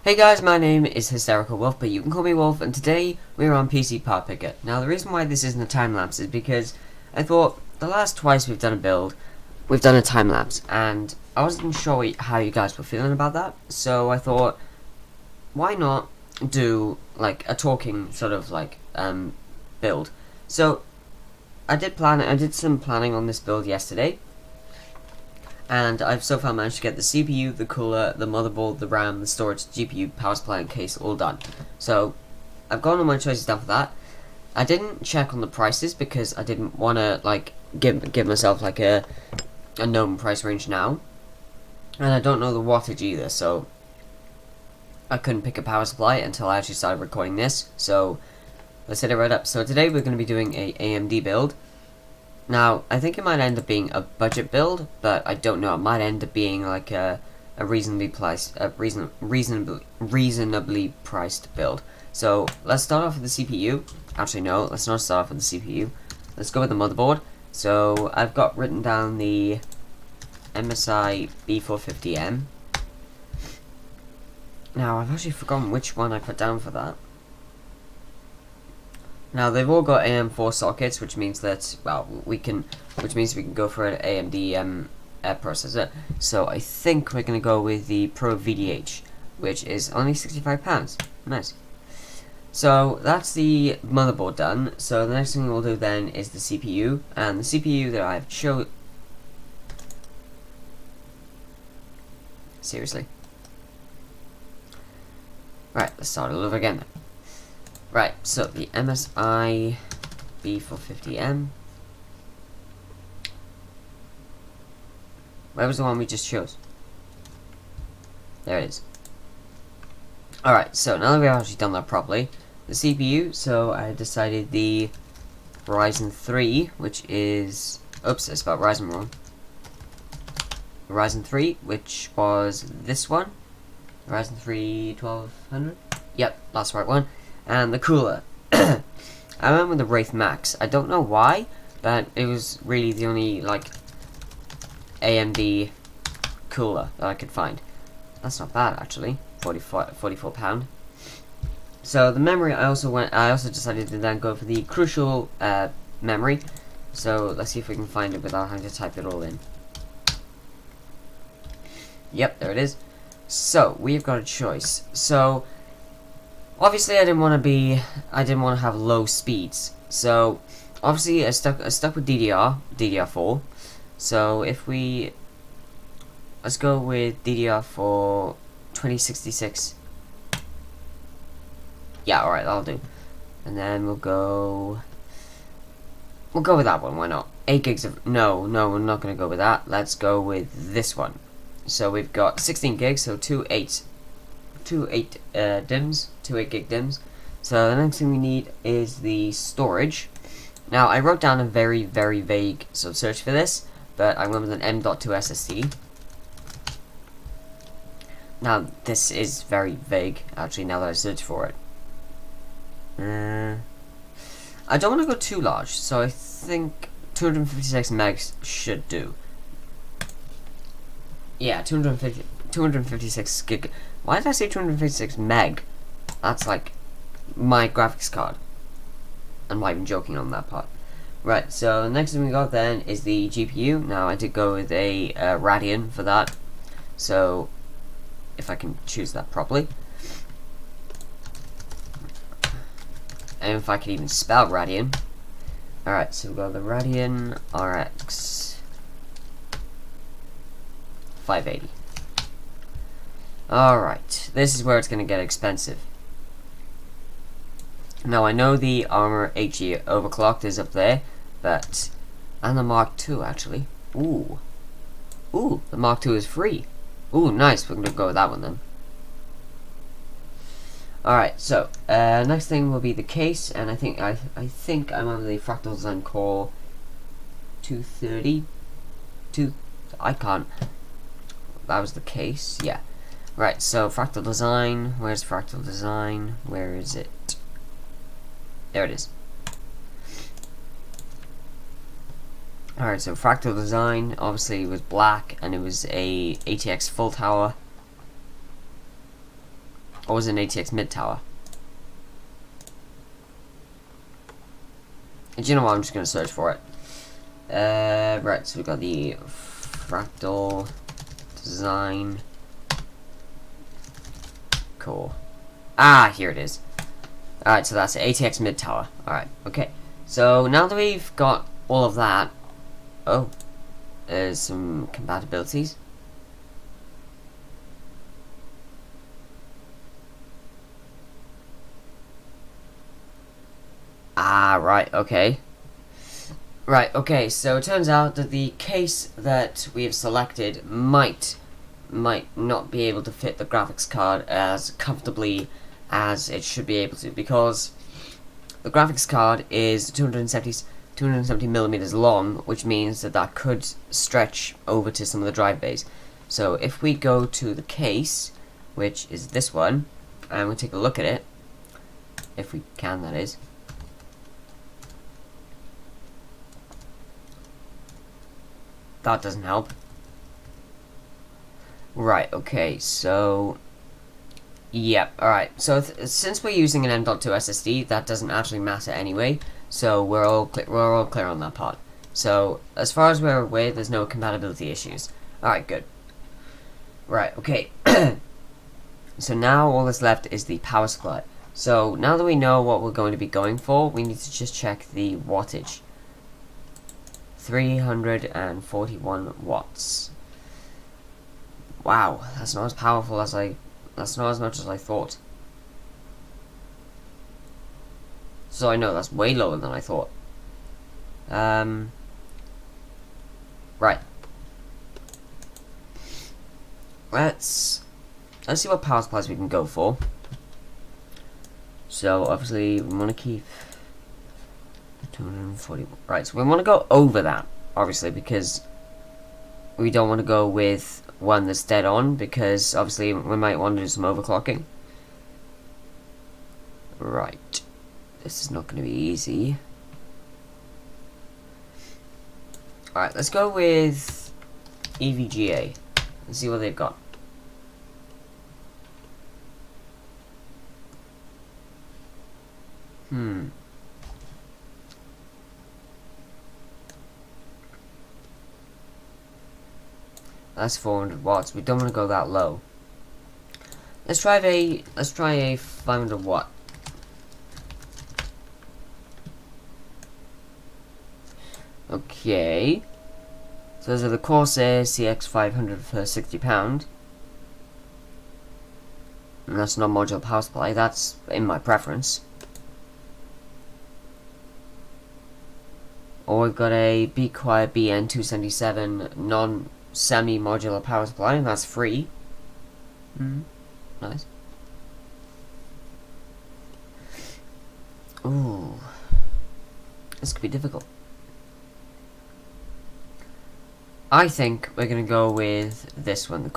Hey guys, my name is Hysterical Wolf, but you can call me Wolf, and today we're on PC Part Picker. Now the reason why this isn't a time lapse is because I thought the last twice we've done a build, we've done a time lapse, and I wasn't sure how you guys were feeling about that, so I thought, why not do like a talking sort of like build. So I did some planning on this build yesterday. And I've so far managed to get the CPU, the cooler, the motherboard, the RAM, the storage, GPU, power supply, and case all done. So I've got all my choices done for that. I didn't check on the prices because I didn't want to like give myself like a known price range now, and I don't know the wattage either, so I couldn't pick a power supply until I actually started recording this. So let's hit it right up. So today we're going to be doing a AMD build. Now, I think it might end up being a budget build, but I don't know. It might end up being like a reasonably priced build. So let's start off with the CPU. Actually, no, let's not start off with the CPU. Let's go with the motherboard. So I've got written down the MSI B450m. Now I've actually forgotten which one I put down for that. Now they've all got AM4 sockets, which means that we can go for an AMD processor. So I think we're gonna go with the pro-vdh, which is only £65. Nice. So that's the motherboard done. So the next thing we'll do then is the CPU, and the CPU that I've showed. Seriously. Right, let's start all over again then. Right, so the MSI B450m. Where was the one we just chose? There it is. Alright, so now that we've actually done that properly, the CPU, so I decided the Ryzen 3, which is... Oops, I spelled Ryzen wrong. Ryzen 3, which was this one. Ryzen 3 1200? Yep, that's the right one. And the cooler. I went with the Wraith Max. I don't know why, but it was really the only like AMD cooler that I could find. That's not bad actually. £44. So the memory, I also decided to then go for the crucial memory. So let's see if we can find it without having to type it all in. Yep, there it is. So we've got a choice. So obviously, I didn't want to have low speeds. So obviously, I stuck with DDR4. So if let's go with DDR4 2066. Yeah, all right, that'll do. And then we'll go with that one. Why not? 8 gigs of no, we're not gonna go with that. Let's go with this one. So we've got 16 gigs, so two 8 gig DIMMs. So the next thing we need is the storage. Now I wrote down a very vague sort of search for this, but I went with an M.2 SSD. Now this is very vague actually now that I search for it. I don't want to go too large, so I think 256 megs should do. Yeah, 256 gig. Why did I say 256 meg? That's like my graphics card. I'm not even joking on that part. Right, so the next thing we got then is the GPU. Now I did go with a Radeon for that. So if I can choose that properly. And if I can even spell Radeon. Alright, so we've got the Radeon RX 580. Alright, this is where it's going to get expensive. Now I know the Armor HE overclocked is up there, but... And the Mark II actually. Ooh, the Mark II is free. Ooh, nice, we're going to go with that one then. Alright, so, next thing will be the case, and I think I'm on the Fractal Design Core 230. That was the case, yeah. Right, so Fractal Design, where's Fractal Design? Where is it? There it is. Alright, so Fractal Design, obviously it was black, and it was a ATX full tower. Or was it an ATX mid tower? And you know what? I'm just gonna search for it. Right. So we got the Fractal design core. Ah, here it is. Alright, so that's ATX mid tower. Alright, okay. So now that we've got all of that, oh, there's some compatibilities. Ah, right, okay. Right, okay, so it turns out that the case that we have selected might not be able to fit the graphics card as comfortably as it should be able to, because the graphics card is 270 millimeters long, which means that that could stretch over to some of the drive bays. So if we go to the case, which is this one, and we take a look at it, if we can, that is. That doesn't help. Right, okay, so yep, alright. So since we're using an M.2 SSD, that doesn't actually matter anyway. So we're all clear on that part. So as far as we're aware, there's no compatibility issues. Alright, good. Right, okay. So now all that's left is the power supply. So now that we know what we're going to be going for, we need to just check the wattage. 341 watts. Wow, that's not as powerful as that's not as much as I thought. So I know that's way lower than I thought. Right. Let's see what power supplies we can go for. So obviously we want to keep 240. Right, so we want to go over that, obviously, because we don't want to go with one that's dead on, because obviously we might want to do some overclocking. Right. This is not going to be easy. Alright, let's go with EVGA and see what they've got. That's 400 watts. We don't want to go that low. Let's try a 500 watt. Okay. So those are the Corsair CX500 for £60. And that's not modular power supply. That's in my preference. Or we've got a Be Quiet BN277 non-semi-modular power supply, and that's free. Nice. Ooh. This could be difficult. I think we're going to go with this one, the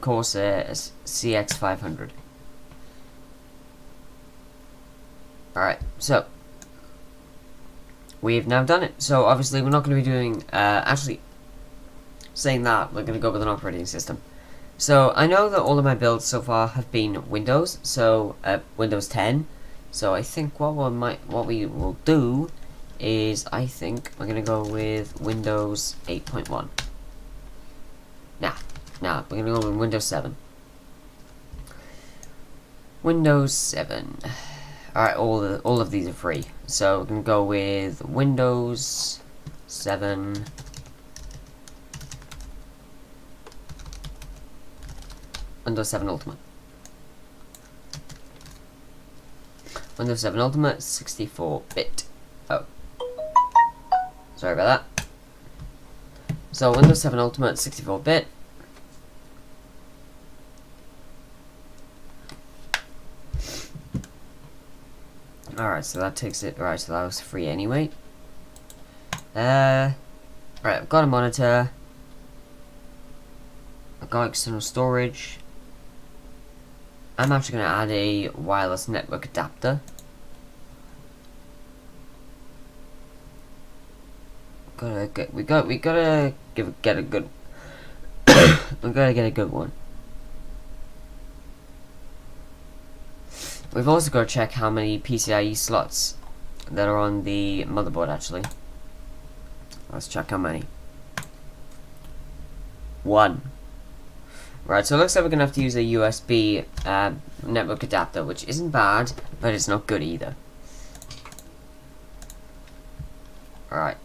Corsair CX500. Alright, so we've now done it. So obviously we're not going to be doing, actually, saying that, we're going to go with an operating system. So I know that all of my builds so far have been Windows, so Windows 10. So I think what we will do is, I think we're going to go with Windows 8.1. Nah, we're going to go with Windows 7. Windows 7. Alright, all of these are free. So we're going to go with Windows 7. Windows 7 Ultimate. Windows 7 Ultimate 64-bit. Oh. Sorry about that. So Windows 7 Ultimate 64-bit. Alright, so that takes it. Alright, so that was free anyway. Right, I've got a monitor. I've got external storage. I'm actually going to add a wireless network adapter. We gotta get a good. We gotta get a good one. We've also got to check how many PCIe slots that are on the motherboard actually. Let's check how many. 1. Right, so it looks like we're going to have to use a USB network adapter, which isn't bad, but it's not good either. Alright.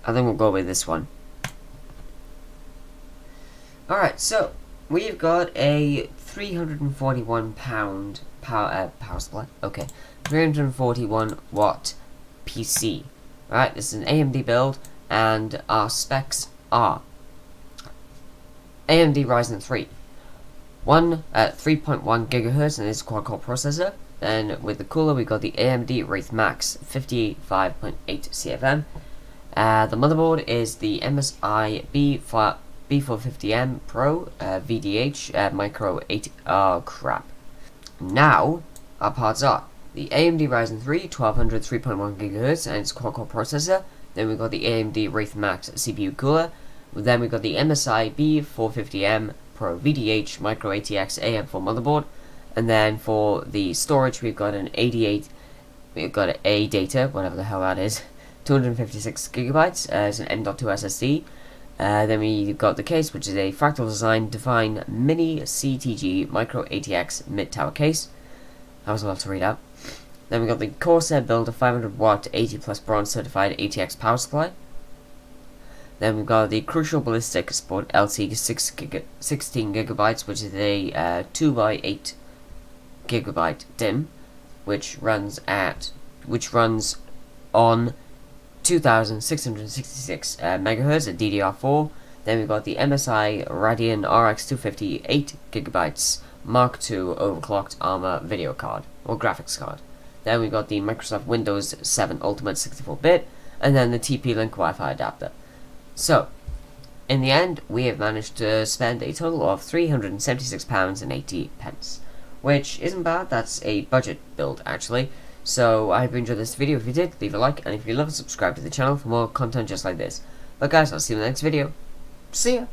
I think we'll go with this one. Alright, so we've got a 341 power supply. Okay, 341 watt PC. Right, this is an AMD build, and our specs are AMD Ryzen 3, 3.1 GHz, and it's a quad-core processor. Then with the cooler, we got the AMD Wraith Max 55.8 CFM. The motherboard is the MSI B450m Pro VDH Micro-ATX. Crap. Now, our parts are the AMD Ryzen 3 1200 3.1 GHz and its quad-core processor. Then we've got the AMD Wraith Max CPU cooler. Then we've got the MSI B450m Pro VDH Micro-ATX AM4 motherboard. And then for the storage, we've got an 88. We've got a data, whatever the hell that is. 256 gigabytes as an M.2 SSD. Then we've got the case, which is a Fractal design defined mini CTG Micro-ATX mid-tower case. That was a lot to read out. Then we got the Corsair build, a 500 watt 80 plus bronze certified ATX power supply. Then we've got the Crucial Ballistic Sport LC 16 gigabytes, which is a 2x8 gigabyte DIMM, which runs on 2666 megahertz at DDR4. Then we've got the MSI Radeon RX 250 8GB M.2 overclocked Armor video card or graphics card. Then we've got the Microsoft Windows 7 Ultimate 64-bit, and then the TP-Link Wi-Fi adapter. So, in the end, we have managed to spend a total of £376.80, which isn't bad. That's a budget build actually. So I hope you enjoyed this video. If you did, leave a like, and if you love, subscribe to the channel for more content just like this. But guys, I'll see you in the next video. See ya!